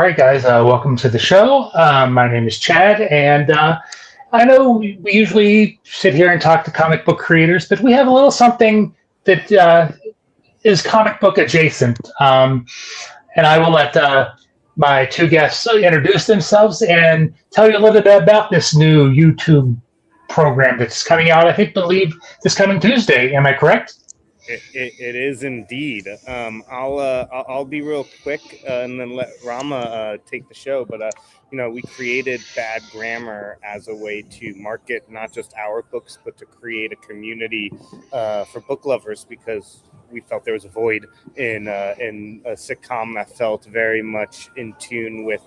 right, guys. Welcome to the show. My name is Chad, and I know we usually sit here and talk to comic book creators, but we have a little something that is comic book adjacent. And I will let my two guests introduce themselves and tell you a little bit about this new YouTube program that's coming out. Believe this coming Tuesday. Am I correct? It is indeed. I'll be real quick and then let Rama take the show. But we created Bad Grammar as a way to market not just our books, but to create a community for book lovers, because we felt there was a void in a sitcom that felt very much in tune with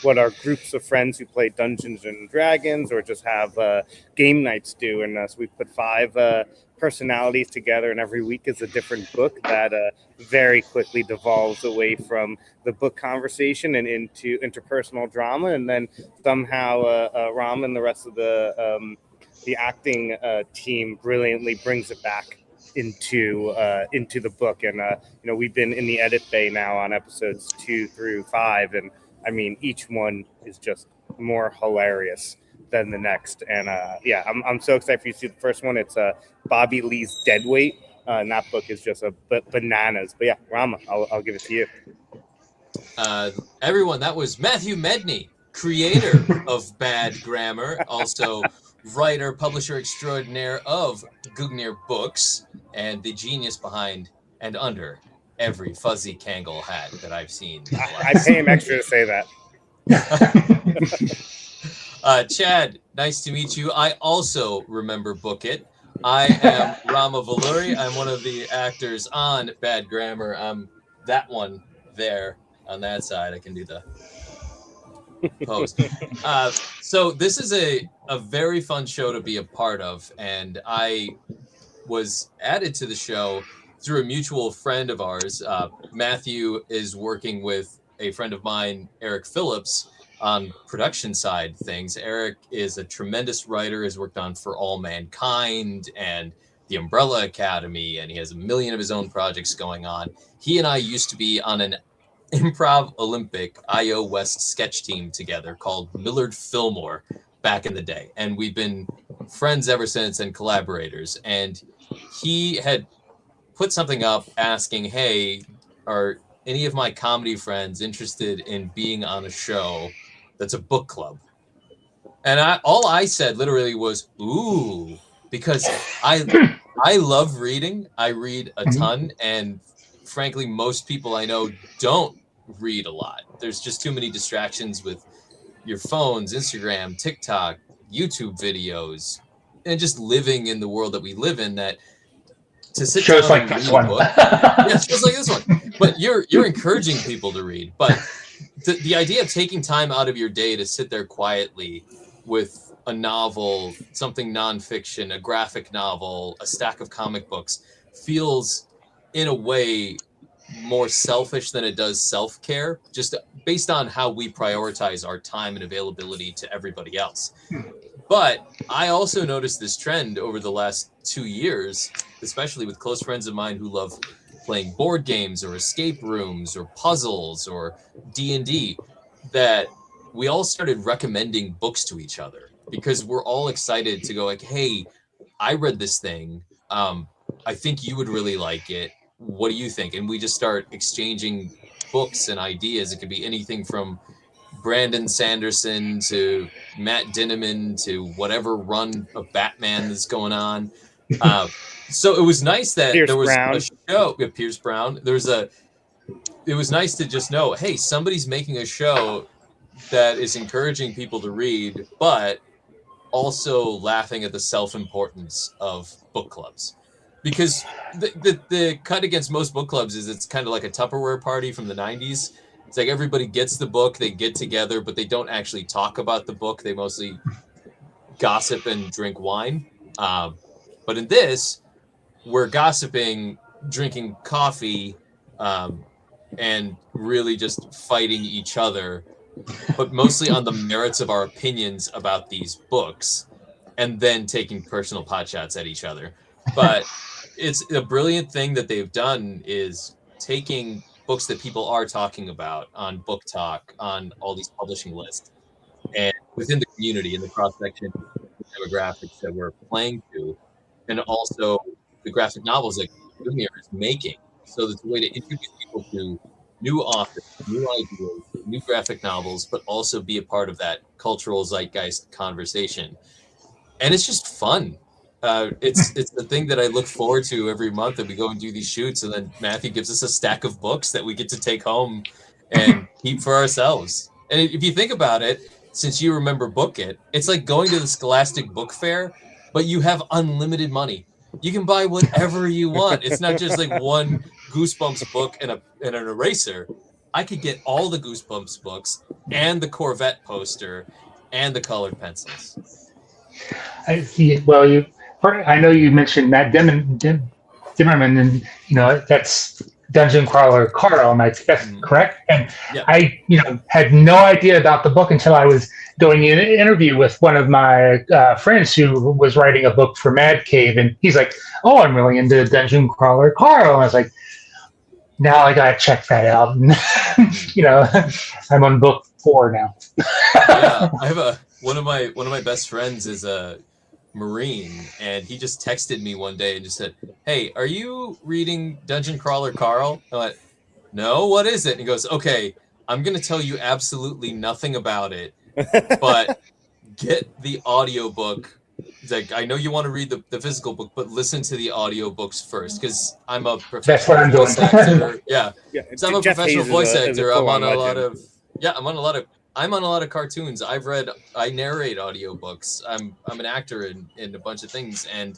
what our groups of friends who play Dungeons and Dragons or just have game nights do. And so we put five personalities together, and every week is a different book that very quickly devolves away from the book conversation and into interpersonal drama. And then somehow Ram and the rest of the acting team brilliantly brings it back into the book. And we've been in the edit bay now on episodes 2 through 5, and I mean, each one is just more hilarious than the next. And I'm so excited for you to see the first one. It's Bobby Lee's Deadweight, and that book is just bananas. But yeah, Rama, I'll give it to you. Everyone, that was Matthew Medney, creator of Bad Grammar, also writer, publisher extraordinaire of Gugnir Books, and the genius behind and under every fuzzy Kangol hat that I've seen. I pay him extra to say that. Chad, nice to meet you. I also remember Book It. I am Rama Vallury. I'm one of the actors on Bad Grammar. I'm that one there on that side. I can do the pose. So this is a very fun show to be a part of, and I was added to the show through a mutual friend of ours. Matthew is working with a friend of mine, Eric Phillips, on production side things. Eric is a tremendous writer, has worked on For All Mankind and The Umbrella Academy, and he has a million of his own projects going on. He and I used to be on an Improv Olympic IO West sketch team together called Millard Fillmore back in the day, and we've been friends ever since and collaborators. And he had put something up asking, hey, are any of my comedy friends interested in being on a show that's a book club? And all I said literally was, ooh, because I love reading. I read a ton, and frankly, most people I know don't read a lot. There's just too many distractions with your phones, Instagram, TikTok, YouTube videos, and just living in the world that we live in, that to sit shows down like and this read one. a book, yeah, shows like this one. But you're encouraging people to read. But the idea of taking time out of your day to sit there quietly with a novel, something nonfiction, a graphic novel, a stack of comic books, feels in a way more selfish than it does self-care, just based on how we prioritize our time and availability to everybody else. But I also noticed this trend over the last 2 years, especially with close friends of mine who love playing board games or escape rooms or puzzles or D&D, that we all started recommending books to each other because we're all excited to go like, hey, I read this thing. I think you would really like it. What do you think? And we just start exchanging books and ideas. It could be anything from Brandon Sanderson to Matt Dinniman to whatever run of Batman that's going on. So it was nice that there was a show. Yeah, Pierce Brown. It was nice to just know, hey, somebody's making a show that is encouraging people to read, but also laughing at the self-importance of book clubs. Because the cut against most book clubs is it's kind of like a Tupperware party from the 90s. It's like everybody gets the book, they get together, but they don't actually talk about the book. They mostly gossip and drink wine. But in this, we're gossiping, drinking coffee, and really just fighting each other, but mostly on the merits of our opinions about these books, and then taking personal pot shots at each other. But it's a brilliant thing that they've done is taking books that people are talking about on Book Talk, on all these publishing lists, and within the community and the cross-section demographics that we're playing to, and also the graphic novels that Lumiere is making. So it's a way to introduce people to new authors, new ideas, new graphic novels, but also be a part of that cultural zeitgeist conversation. And it's just fun. It's the thing that I look forward to every month that we go and do these shoots, and then Matthew gives us a stack of books that we get to take home and keep for ourselves. And if you think about it, since you remember Book It, it's like going to the Scholastic Book Fair, but you have unlimited money. You can buy whatever you want. It's not just like one Goosebumps book and an eraser. I could get all the Goosebumps books and the Corvette poster and the colored pencils. I see. Well, I know you mentioned Matt Dimmerman, and that's Dungeon Crawler Carl, and that's correct. And Yeah. I, had no idea about the book until I was doing an interview with one of my friends who was writing a book for Mad Cave, and he's like, "Oh, I'm really into Dungeon Crawler Carl," and I was like, "Now I gotta check that out." I'm on book 4 now. Yeah, I have one of my best friends is a Marine, and he just texted me one day and just said, "Hey, are you reading Dungeon Crawler Carl?" I went, "No, what is it?" And he goes, "Okay, I'm gonna tell you absolutely nothing about it, but get the audiobook. Like, I know you want to read the physical book, but listen to the audiobooks first, because I'm a professional That's what I'm doing. voice actor." Yeah, Yeah, so I'm a Jeff professional Hayes voice is actor. I'm on a lot legend. of I'm on a lot of cartoons. I narrate audiobooks. I'm an actor in a bunch of things. And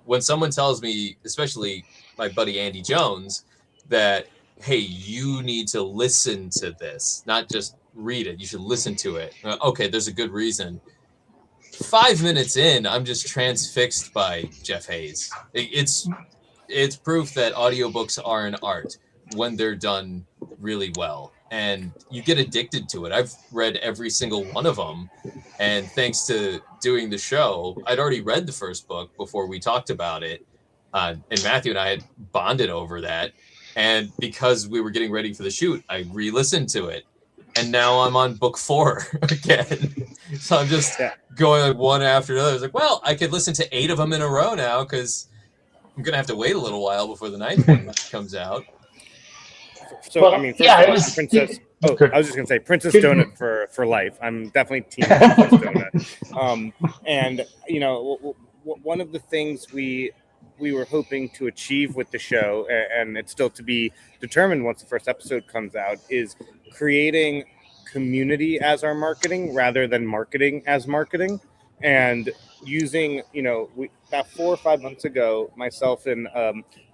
when someone tells me, especially my buddy Andy Jones, that, "Hey, you need to listen to this, not just read it. You should listen to it." Okay, there's a good reason. 5 minutes in, I'm just transfixed by Jeff Hayes. It's proof that audiobooks are an art when they're done really well, and you get addicted to it. I've read every single one of them, and thanks to doing the show, I'd already read the first book before we talked about it, and Matthew and I had bonded over that, and because we were getting ready for the shoot, I re-listened to it, and now I'm on book 4 again. So I'm just going like one after another. I was like, well, I could listen to 8 of them in a row now, because I'm gonna have to wait a little while before the 9th one comes out. So, Well, I mean, first yeah, of it all, was- Princess. Oh, Good. I was just gonna say Princess Donut for life. I'm definitely team Princess Donut. And one of the things we were hoping to achieve with the show, and it's still to be determined once the first episode comes out, is creating community as our marketing rather than marketing as marketing, and using about 4 or 5 months ago, myself and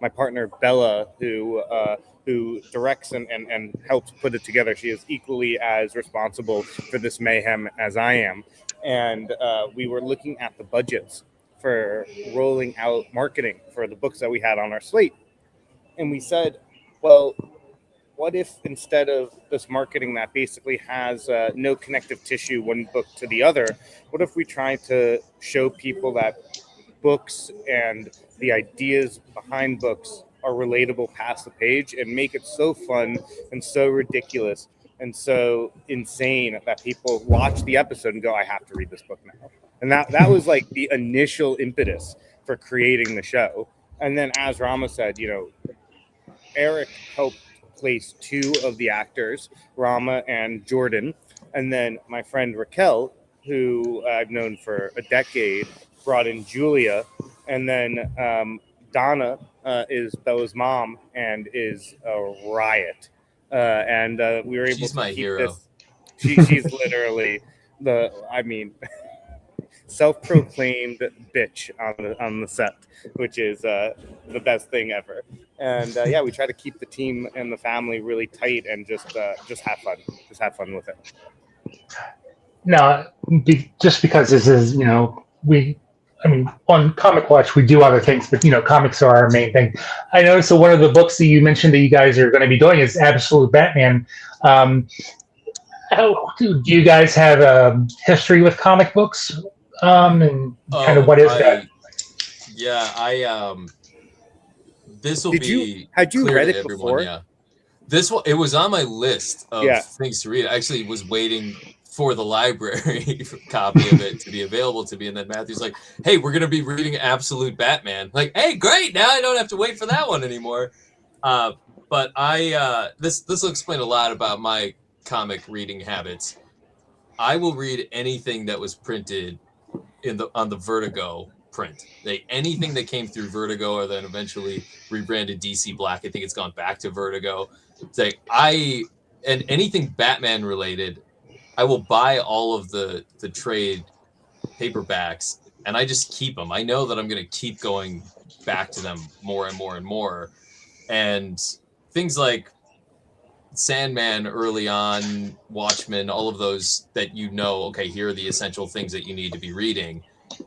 my partner Bella, who directs and helps put it together. She is equally as responsible for this mayhem as I am. And we were looking at the budgets for rolling out marketing for the books that we had on our slate. And we said, well, what if instead of this marketing that basically has no connective tissue one book to the other, what if we try to show people that books and the ideas behind books are relatable past the page, and make it so fun and so ridiculous and so insane that people watch the episode and go, "I have to read this book now." And that was like the initial impetus for creating the show. And then, as Rama said, Eric helped place 2 of the actors, Rama and Jordan, and then my friend Raquel, who I've known for a decade, brought in Julia, and then Donna is Bella's mom and is a riot, and we were able She's to my keep hero. She's literally self-proclaimed bitch on the set, which is the best thing ever. And we try to keep the team and the family really tight, and just have fun with it. No, just because this is, on Comic Watch, we do other things, but, comics are our main thing. I noticed that one of the books that you mentioned that you guys are going to be doing is Absolute Batman. Do you guys have a history with comic books? And kind of what is that? Yeah, this will Had you clear read to it everyone. before? Yeah, This one, it was on my list of Yeah. things to read. I actually was waiting for the library copy of it to be available to me, and then Matthew's like, "Hey, we're gonna be reading Absolute Batman." Like, hey, great! Now I don't have to wait for that one anymore. But this will explain a lot about my comic reading habits. I will read anything that was printed on the Vertigo print. Like anything that came through Vertigo or then eventually rebranded DC Black. I think it's gone back to Vertigo. It's like and anything Batman related, I will buy all of the trade paperbacks and I just keep them. I know that I'm going to keep going back to them more and more and more. And things like Sandman early on, Watchmen, all of those that okay, here are the essential things that you need to be reading.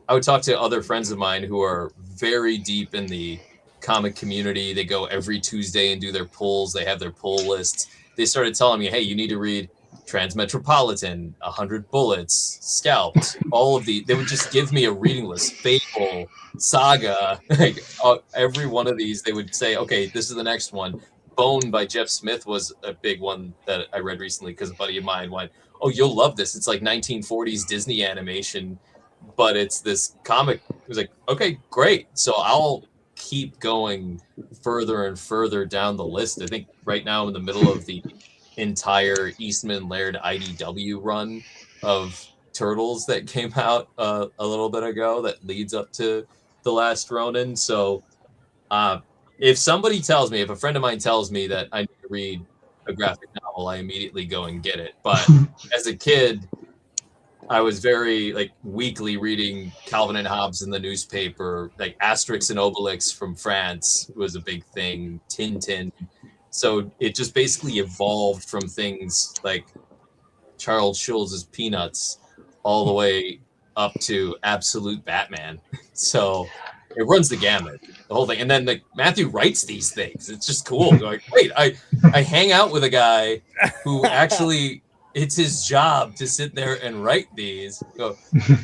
I would talk to other friends of mine who are very deep in the comic community. They go every Tuesday and do their pulls. They have their pull lists. They started telling me, hey, you need to read Transmetropolitan, 100 Bullets, Scalped, all of they would just give me a reading list, Fable, Saga, like every one of these, they would say, okay, this is the next one. Bone by Jeff Smith was a big one that I read recently because a buddy of mine went, oh, you'll love this. It's like 1940s Disney animation, but it's this comic. It was like, okay, great. So I'll keep going further and further down the list. I think right now I'm in the middle of the entire Eastman Laird IDW run of Turtles that came out a little bit ago that leads up to The Last Ronin. So if a friend of mine tells me that I need to read a graphic novel, I immediately go and get it. But as a kid, I was very weekly reading Calvin and Hobbes in the newspaper, like Asterix and Obelix from France was a big thing, Tintin. So it just basically evolved from things like Charles Schulz's Peanuts all the way up to Absolute Batman. So it runs the gamut, the whole thing. And then Matthew writes these things. It's just cool. Like, wait, I hang out with a guy who actually, it's his job to sit there and write these. Go,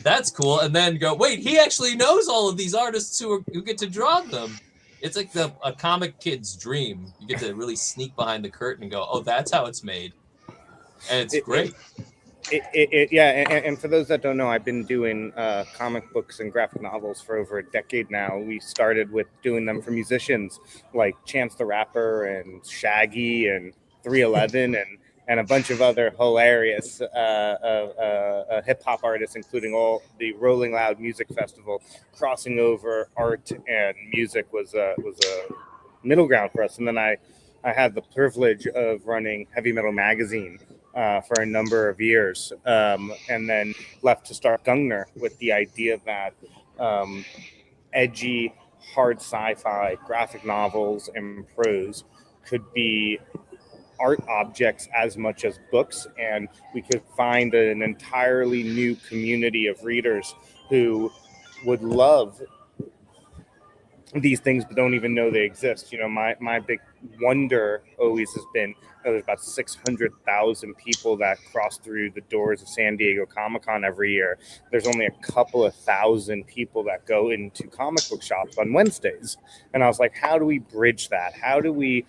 that's cool. And then go, wait, he actually knows all of these artists who get to draw them. It's like a comic kid's dream. You get to really sneak behind the curtain and go, oh, that's how it's made. And it's great. And for those that don't know, I've been doing comic books and graphic novels for over a decade now. We started with doing them for musicians like Chance the Rapper and Shaggy and 311 and a bunch of other hilarious hip-hop artists, including all the Rolling Loud Music Festival. Crossing over art and music was a middle ground for us. And then I had the privilege of running Heavy Metal Magazine for a number of years, and then left to start Gungner with the idea that edgy, hard sci-fi graphic novels and prose could be art objects as much as books, and we could find an entirely new community of readers who would love these things but don't even know they exist. My big wonder always has been there's about 600,000 people that cross through the doors of San Diego Comic-Con every year. There's only a couple of thousand people that go into comic book shops on Wednesdays. And I was like, how do we bridge that? How do we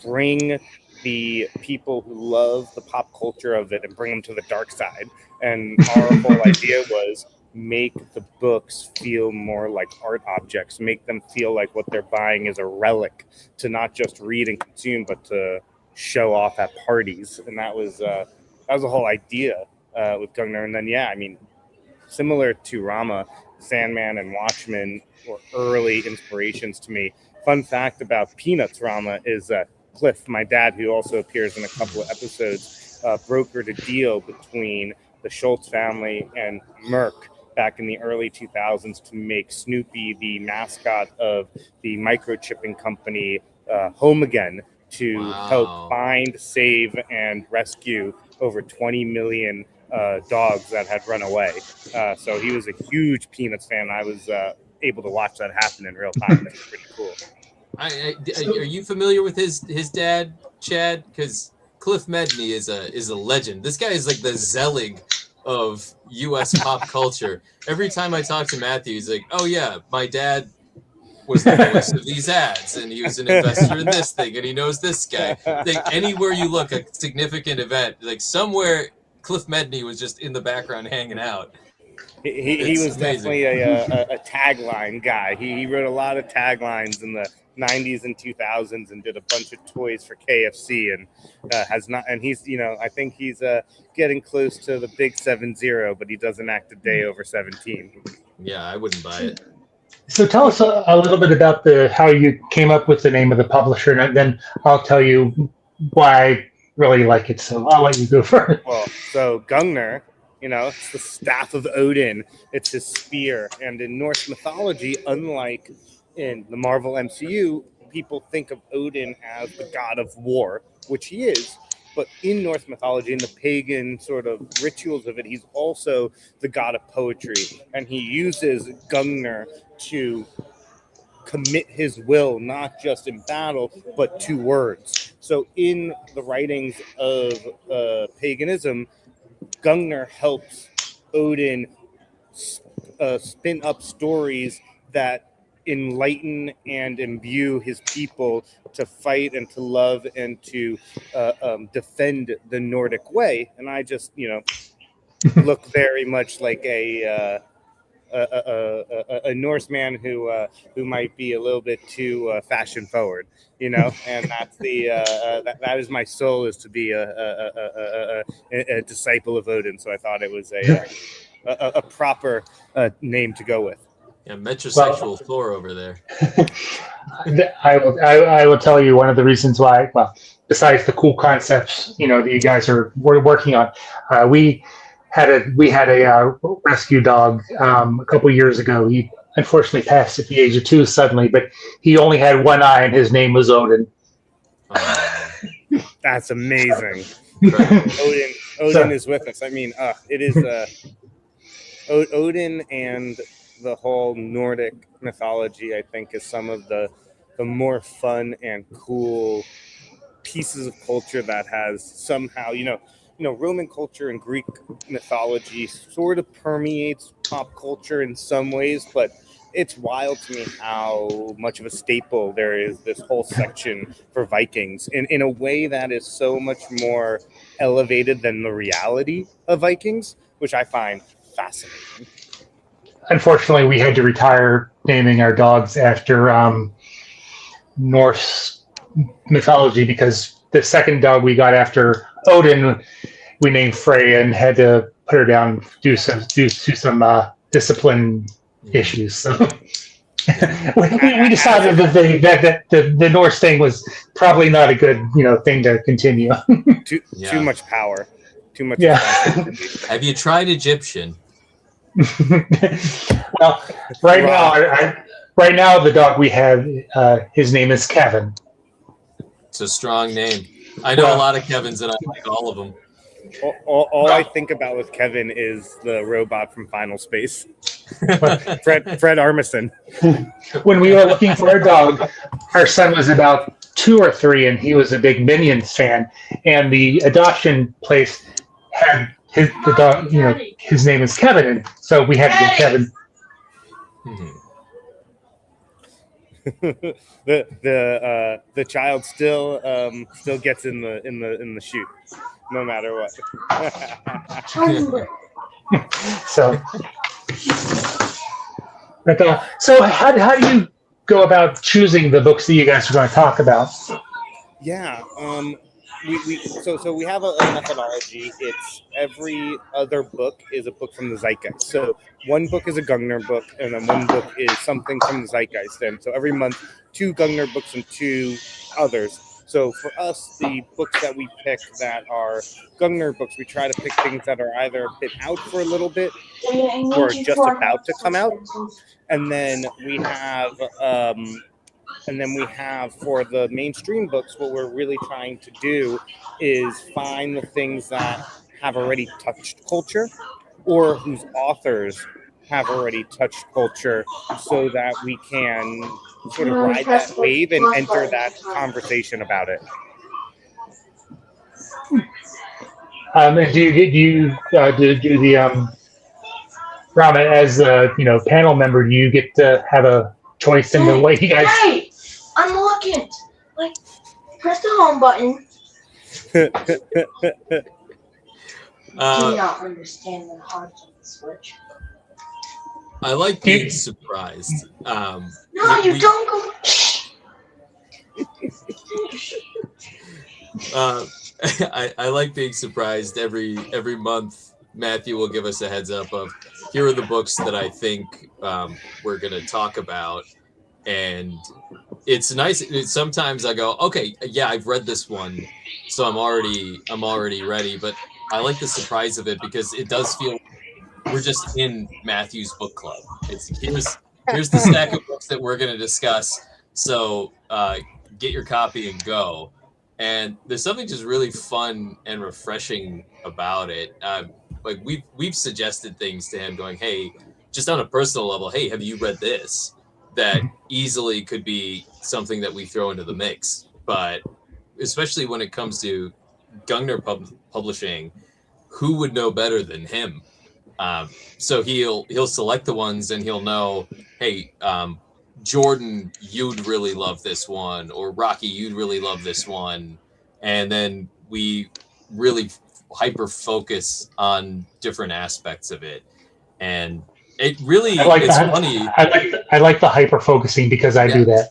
bring the people who love the pop culture of it and bring them to the dark side? And our whole idea was make the books feel more like art objects, make them feel like what they're buying is a relic to not just read and consume, but to show off at parties. And that was the whole idea with Gungner. And then, similar to Rama, Sandman and Watchmen were early inspirations to me. Fun fact about Peanuts, Rama, is Cliff, my dad, who also appears in a couple of episodes, brokered a deal between the Schultz family and Merck back in the early 2000s to make Snoopy the mascot of the microchipping company Home Again, to help find, save, and rescue over 20 million dogs that had run away. So he was a huge Peanuts fan. I was able to watch that happen in real time. That's pretty cool. Are you familiar with his dad, Chad? Because Cliff Medney is a legend. This guy is like the Zelig of U.S. pop culture. Every time I talk to Matthew, he's like, "Oh yeah, my dad was the voice of these ads, and he was an investor in this thing, and he knows this guy. Like, anywhere you look, a significant event, like somewhere, Cliff Medney was just in the background hanging out. He was definitely a tagline guy. He wrote a lot of taglines in the 90s and 2000s and did a bunch of toys for KFC, and has not. And he's, I think he's getting close to the big 7-0, but he doesn't act a day over 17. Yeah, I wouldn't buy it. So tell us a little bit about how you came up with the name of the publisher, and then I'll tell you why I really like it. So I'll let you go first. Well, so Gungnir, it's the staff of Odin. It's his spear. And in Norse mythology, unlike in the Marvel MCU, people think of Odin as the god of war, which he is. But in Norse mythology, in the pagan sort of rituals of it, he's also the god of poetry. And he uses Gungnir to commit his will, not just in battle, but to words. So in the writings of paganism, Gungnir helps Odin spin up stories that enlighten and imbue his people to fight and to love and to defend the Nordic way. And I just, look very much like a Norseman who might be a little bit too fashion forward, and that's that is my soul, is to be a disciple of Odin. So I thought it was a proper name to go with. Yeah, metrosexual Thor over there. I will tell you one of the reasons why. Well, besides the cool concepts, that you guys were working on, we had a rescue dog a couple years ago. He unfortunately passed at the age of 2 suddenly, but he only had one eye, and his name was Odin. That's amazing. Odin is with us. I mean, it is Odin and the whole Nordic mythology, I think, is some of the more fun and cool pieces of culture that has somehow, Roman culture and Greek mythology sort of permeates pop culture in some ways, but it's wild to me how much of a staple there is this whole section for Vikings in a way that is so much more elevated than the reality of Vikings, which I find fascinating. Unfortunately, we had to retire naming our dogs after Norse mythology, because the second dog we got after Odin, we named Freya and had to put her down due to some discipline issues. So we decided that the Norse thing was probably not a good thing to continue. Too much power. Too much. Yeah. Have you tried Egyptian? Well, right now the dog we have, his name is Kevin. It's a strong name. I know a lot of Kevins, and I like all of them. All I think about with Kevin is the robot from Final Space, Fred Armisen. When we were looking for a dog, our son was about 2 or 3, and he was a big Minions fan. And the adoption place had the dog. His name is Kevin, and so we had to get Kevin. The child still gets in the chute, no matter what. So how do you go about choosing the books that you guys are going to talk about? Yeah, we have a methodology. It's every other book is a book from the zeitgeist. So one book is a Gungnir book, and then one book is something from the zeitgeist. And so every month, 2 Gungnir books and 2 others. So for us, the books that we pick that are Gungnir books, we try to pick things that are either been out for a little bit or just about to come out. And then we have for the mainstream books, what we're really trying to do is find the things that have already touched culture or whose authors have already touched culture, so that we can sort of ride that wave and enter that conversation about it. And do you do the Rama, as a panel member? Do you get to have a choice in the way you guys. Hey, I'm looking. Like, press the home button. Do not understand the hard switch. I like being surprised. No, you don't go. I like being surprised every month. Matthew will give us a heads up of here are the books that I think we're going to talk about, and it's nice. Sometimes I go, okay, yeah, I've read this one, so I'm already ready. But I like the surprise of it because it does feel we're just in Matthew's book club. It's here's the stack of books that we're going to discuss. So get your copy and go. And there's something just really fun and refreshing about it. Like we've suggested things to him, going, "Hey, just on a personal level, hey, have you read this?" That easily could be something that we throw into the mix. But especially when it comes to Gungner Publishing, who would know better than him? So he'll select the ones, and he'll know, hey, Jordan, you'd really love this one, or Rocky, you'd really love this one, and then we really hyper focus on different aspects of it, and it really it's funny. I like the hyper focusing because I do that.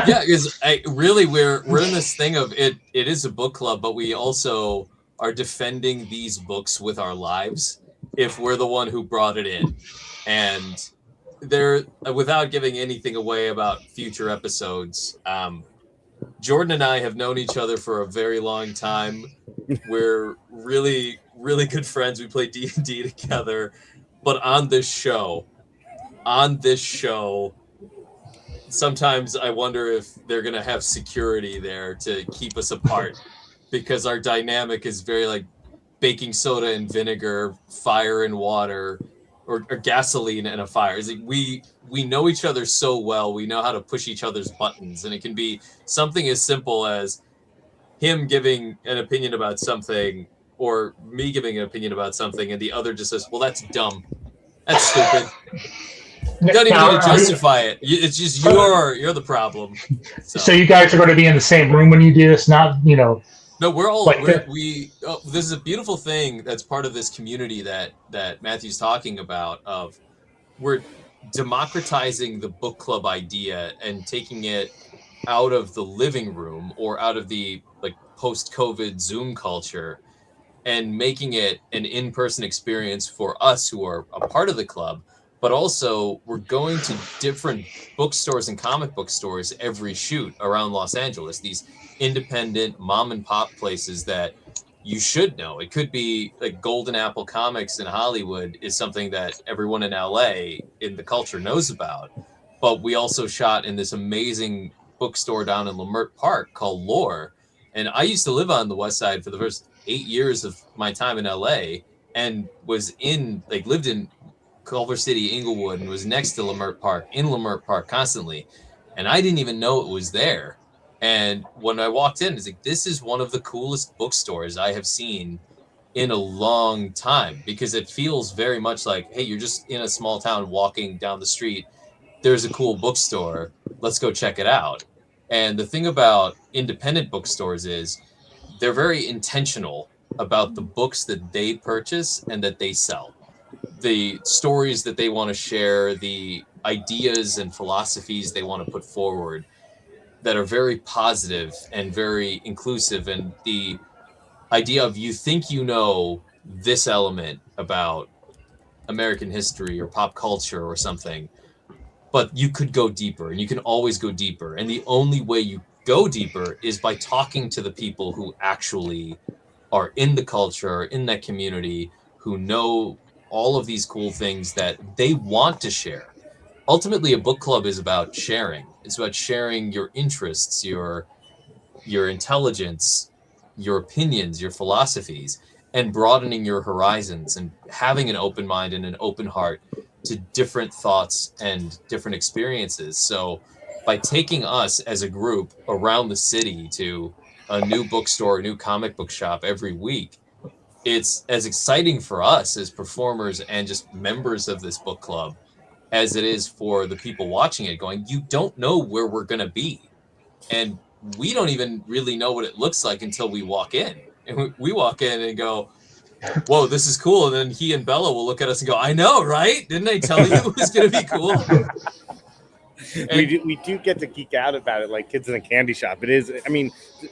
Yeah, because really we're in this thing of it. It is a book club, but we also are defending these books with our lives if we're the one who brought it in, and there, without giving anything away about future episodes, Jordan and I have known each other for a very long time. We're really, really good friends. We play D&D together, but on this show, sometimes I wonder if they're going to have security there to keep us apart, because our dynamic is very like baking soda and vinegar, fire and water, or gasoline and a fire. It's like we know each other so well. We know how to push each other's buttons, and it can be something as simple as him giving an opinion about something, or me giving an opinion about something, and the other just says, "Well, that's dumb. That's stupid." You don't even need to justify it. It's just you're the problem. So you guys are going to be in the same room when you do this, not No, we're all like this is a beautiful thing that's part of this community that Matthew's talking about. Of we're democratizing the book club idea and taking it out of the living room or out of the like post-COVID Zoom culture and making it an in-person experience for us who are a part of the club. But also, we're going to different bookstores and comic book stores every shoot around Los Angeles. These independent mom and pop places that you should know. It could be like Golden Apple Comics in Hollywood is something that everyone in LA in the culture knows about. But we also shot in this amazing bookstore down in Leimert Park called Lore. And I used to live on the West Side for the first 8 years of my time in LA, and lived in Culver City, Inglewood, and was next to Leimert Park, in Leimert Park constantly. And I didn't even know it was there. And when I walked in, it's like, this is one of the coolest bookstores I have seen in a long time, because it feels very much like, hey, you're just in a small town walking down the street. There's a cool bookstore. Let's go check it out. And the thing about independent bookstores is they're very intentional about the books that they purchase and that they sell. The stories that they want to share, the ideas and philosophies they want to put forward that are very positive and very inclusive. And the idea of you think you know this element about American history or pop culture or something, but you could go deeper, and you can always go deeper. And the only way you go deeper is by talking to the people who actually are in the culture, in that community, who know all of these cool things that they want to share. Ultimately, a book club is about sharing. It's about sharing your interests, your intelligence, your opinions, your philosophies, and broadening your horizons and having an open mind and an open heart to different thoughts and different experiences. So by taking us as a group around the city to a new bookstore, a new comic book shop every week, it's as exciting for us as performers and just members of this book club as it is for the people watching it, going, you don't know where we're going to be. And we don't even really know what it looks like until we walk in. And we walk in and go, whoa, this is cool. And then he and Bella will look at us and go, I know, right? Didn't I tell you it was going to be cool? We do get to geek out about it like kids in a candy shop. It is, I mean,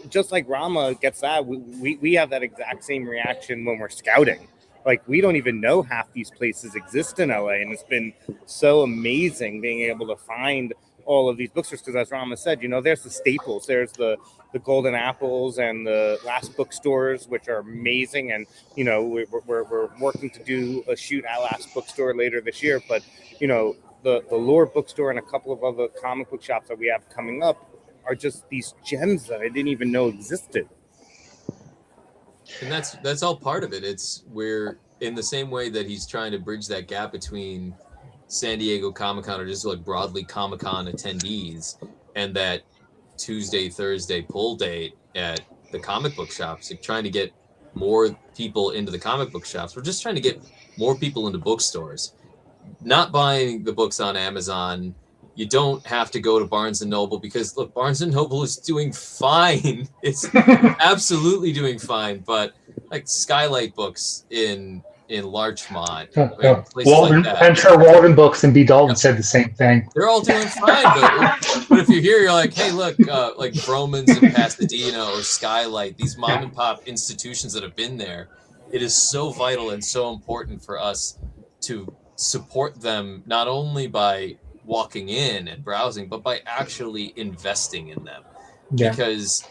just like Rama gets that, we have that exact same reaction when we're scouting. Like, we don't even know half these places exist in LA, and it's been so amazing being able to find all of these bookstores, because as Rama said, you know, there's the staples, there's the Golden Apples and the Last Bookstores, which are amazing, and you know, we're working to do a shoot at Last Bookstore later this year, but you know, the Lore Bookstore and a couple of other comic book shops that we have coming up are just these gems that I didn't even know existed. And that's all part of it. It's where, in the same way that he's trying to bridge that gap between San Diego Comic-Con, or just like broadly Comic-Con attendees, and that Tuesday, Thursday pull date at the comic book shops, like trying to get more people into the comic book shops. We're just trying to get more people into bookstores, not buying the books on Amazon. You don't have to go to Barnes & Noble, because look, Barnes & Noble is doing fine. It's absolutely doing fine. But like Skylight Books in Larchmont, places Walden, like that. I'm sure Walden Books and B. Dalton said the same thing. They're all doing fine, but if you're here, you're like, hey, look, like Broman's in Pasadena or Skylight, these mom and pop institutions that have been there, it is so vital and so important for us to support them, not only by walking in and browsing, but by actually investing in them. Yeah. Because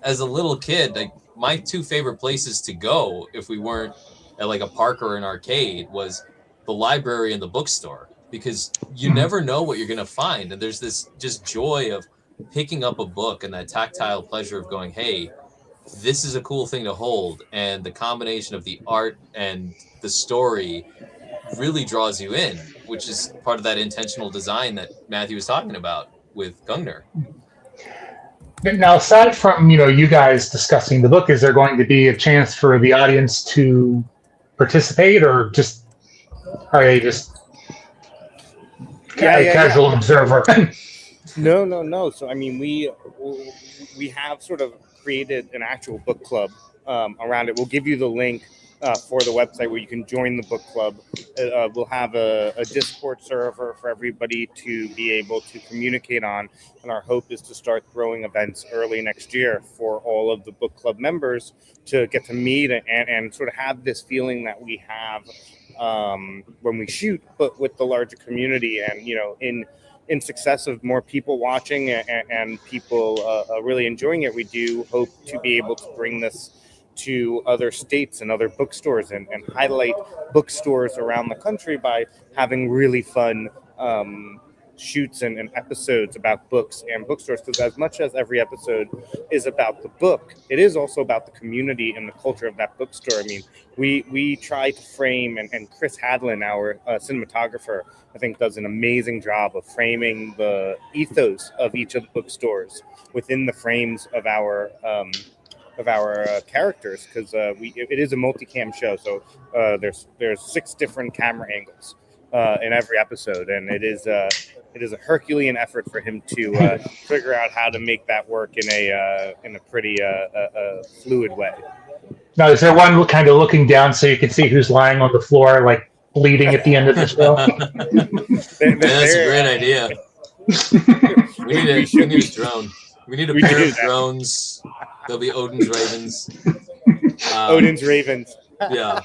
as a little kid, like, my two favorite places to go, if we weren't at like a park or an arcade, was the library and the bookstore, because you never know what you're going to find. And there's this just joy of picking up a book and that tactile pleasure of going, hey, this is a cool thing to hold. And the combination of the art and the story really draws you in, which is part of that intentional design that Matthew was talking about with Gungner. Now, aside from, you know, you guys discussing the book, is there going to be a chance for the audience to participate, or just are they just casual observer? No. So I mean, we have sort of created an actual book club around it. We'll give you the link for the website where you can join the book club. We'll have a Discord server for everybody to be able to communicate on, and our hope is to start throwing events early next year for all of the book club members to get to meet and sort of have this feeling that we have when we shoot, but with the larger community. And you know, in success of more people watching and people really enjoying it, we do hope to be able to bring this to other states and other bookstores and highlight bookstores around the country by having really fun shoots and episodes about books and bookstores. Because as much as every episode is about the book, it is also about the community and the culture of that bookstore. I mean, we try to frame, and Chris Hadlin, our cinematographer, I think does an amazing job of framing the ethos of each of the bookstores within the frames of our characters, because it is a multicam show, so there's 6 different camera angles in every episode, and it is a Herculean effort for him to figure out how to make that work in a pretty fluid way. Now, is there one kind of looking down so you can see who's lying on the floor, like bleeding at the end of the show? That's a great idea. We need a drone. We need a pair of drones. There'll be Odin's Ravens. Odin's Ravens. Yeah.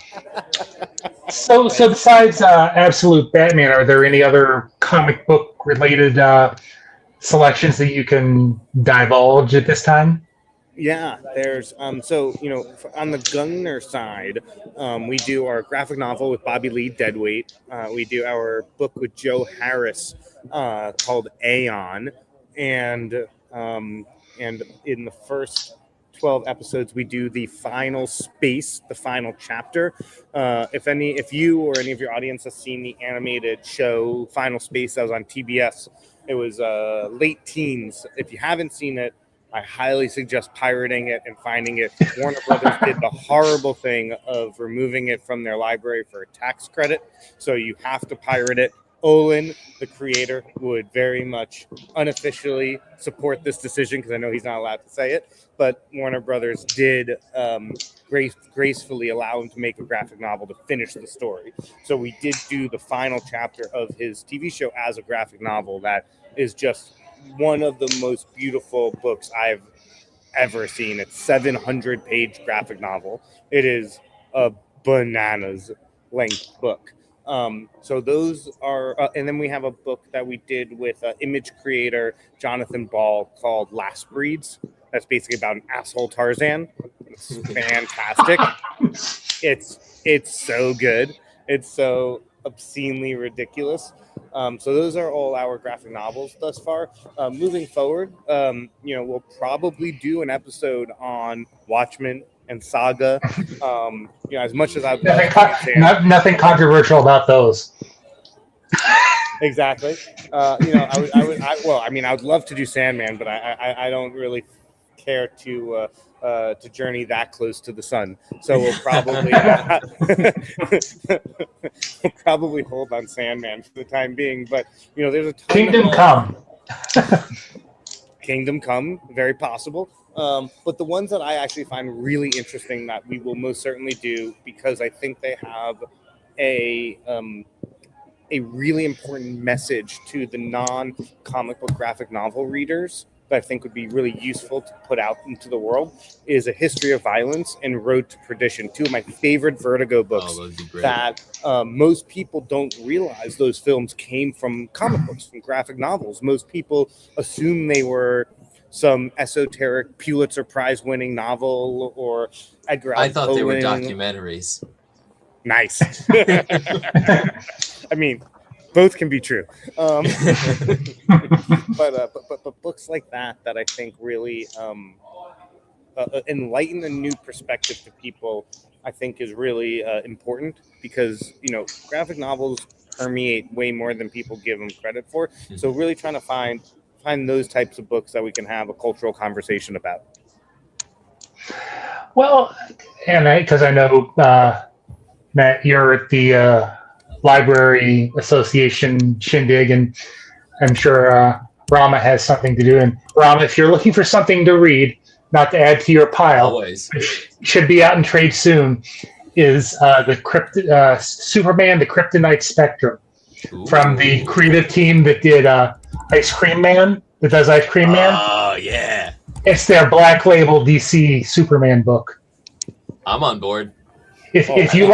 So besides Absolute Batman, are there any other comic book related selections that you can divulge at this time? Yeah, there's so, you know, on the Gungner side, we do our graphic novel with Bobby Lee, Deadweight. We do our book with Joe Harris called Aeon, and in the first 12 episodes, we do the final space, the final chapter. If you or any of your audience has seen the animated show Final Space that was on TBS, it was late teens. If you haven't seen it, I highly suggest pirating it and finding it. Warner Brothers did the horrible thing of removing it from their library for a tax credit, so you have to pirate it. Olin, the creator, would very much unofficially support this decision because I know he's not allowed to say it, but Warner Brothers did gracefully allow him to make a graphic novel to finish the story. So we did do the final chapter of his TV show as a graphic novel that is just one of the most beautiful books I've ever seen. It's 700-page graphic novel. It is a bananas length book. So those are, and then we have a book that we did with image creator Jonathan Ball called Last Breeds. That's basically about an asshole Tarzan. It's fantastic. It's so good. It's so obscenely ridiculous. So those are all our graphic novels thus far. Moving forward, we'll probably do an episode on Watchmen and Saga. As much as I'd love nothing controversial about those. Exactly. I would love to do Sandman, but I don't really care to journey that close to the sun. So we'll probably hold on Sandman for the time being. But there's a ton Kingdom Come. Kingdom Come, very possible. But the ones that I actually find really interesting that we will most certainly do, because I think they have a really important message to the non-comic book graphic novel readers that I think would be really useful to put out into the world, is A History of Violence and Road to Perdition, two of my favorite Vertigo books that most people don't realize those films came from comic books, from graphic novels. Most people assume they were some esoteric Pulitzer Prize winning novel or Edgar Allan Poe. I thought they were documentaries. Nice. I mean, both can be true. But books like that I think really enlighten a new perspective to people, I think is really important, because graphic novels permeate way more than people give them credit for. So really trying to find those types of books that we can have a cultural conversation about. Well, and because I know Matt, you're at the Library Association shindig, and I'm sure Rama has something to do. And Rama, if you're looking for something to read, not to add to your pile, always should be out in trade soon, is the Superman, the Kryptonite Spectrum. Ooh. From the creative team that did Ice Cream Man, that does Ice Cream Man. Oh yeah, it's their Black Label DC Superman book. I'm on board. If you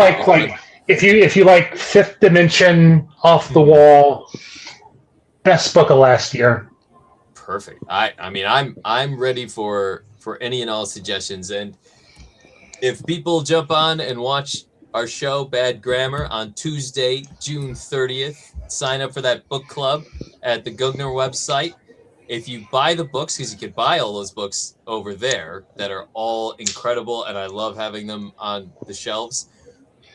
like Fifth Dimension, off the wall, best book of last year. Perfect. I mean I'm ready for any and all suggestions, and if people jump on and watch our show Bad Grammar on Tuesday, June 30th, sign up for that book club at the Gugner website. If you buy the books, because you can buy all those books over there that are all incredible, and I love having them on the shelves,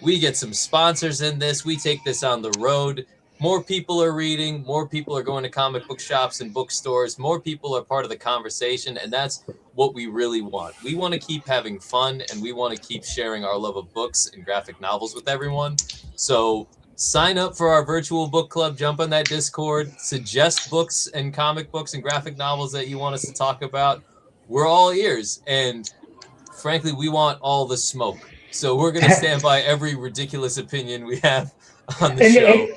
we get some sponsors in this. We take this on the road. More people are reading. More people are going to comic book shops and bookstores. More people are part of the conversation, and that's what we really want. We want to keep having fun, and we want to keep sharing our love of books and graphic novels with everyone. So sign up for our virtual book club. Jump on that Discord. Suggest books and comic books and graphic novels that you want us to talk about. We're all ears, and frankly, we want all the smoke. So we're going to stand by every ridiculous opinion we have on the show.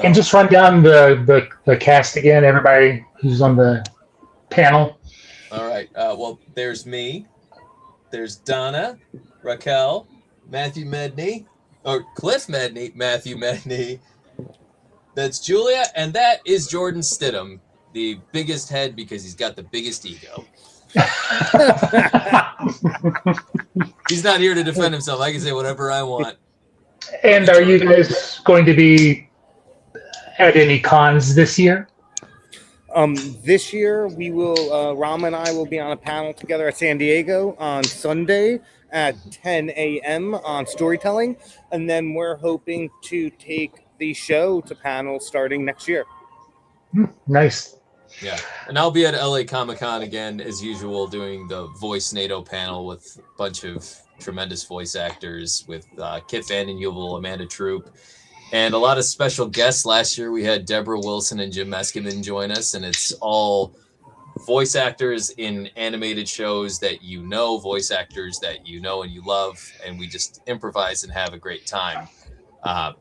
And just run down the cast again, everybody who's on the panel. All right. Well, there's me. There's Donna, Raquel, Matthew Medney, or Cliff Medney, Matthew Medney. That's Julia, and that is Jordan Stidham, the biggest head because he's got the biggest ego. He's not here to defend himself. I can say whatever I want. And are you guys going to be at any cons this year? This year we will, Rama and I will be on a panel together at San Diego on Sunday at 10 a.m. on storytelling. And then we're hoping to take the show to panels starting next year. Nice. Yeah. And I'll be at LA Comic-Con again, as usual, doing the Voice NATO panel with a bunch of tremendous voice actors, with Kit Vanden Heuvel, Amanda Troop, And a lot of special guests. Last year we had Deborah Wilson and Jim Meskimen join us, and it's all voice actors in animated shows that you know, voice actors that you know and you love, and we just improvise and have a great time.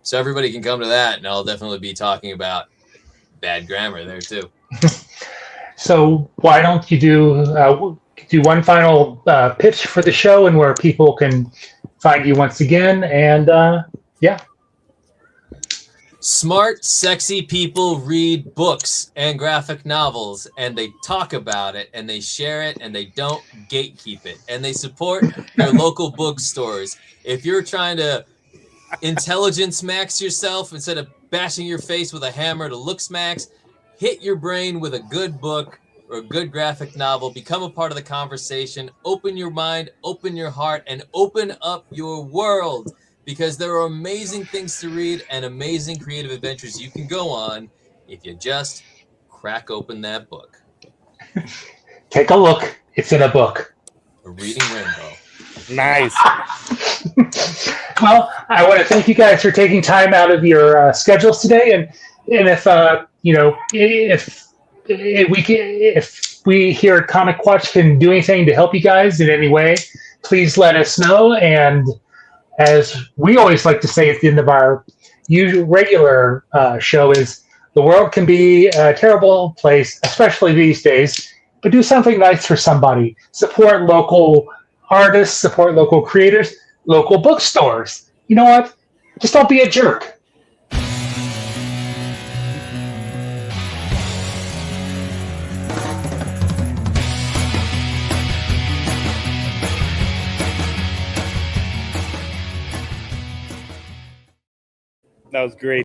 So everybody can come to that, and I'll definitely be talking about bad grammar there too. So why don't you do one final pitch for the show and where people can find you once again? And yeah. Smart, sexy people read books and graphic novels, and they talk about it, and they share it, and they don't gatekeep it, and they support their local bookstores. If you're trying to intelligence max yourself instead of bashing your face with a hammer to looks max, hit your brain with a good book or a good graphic novel. Become a part of the conversation. Open your mind, open your heart, and open up your world. Because there are amazing things to read and amazing creative adventures you can go on if you just crack open that book. Take a look. It's in a book. A reading rainbow. Nice. Well, I want to thank you guys for taking time out of your schedules today, and if if we here at Comic Watch can do anything to help you guys in any way, please let us know. And as we always like to say at the end of our usual regular show, is the world can be a terrible place, especially these days, but do something nice for somebody. Support local artists, support local creators, local bookstores. You know what? Just don't be a jerk. That was great.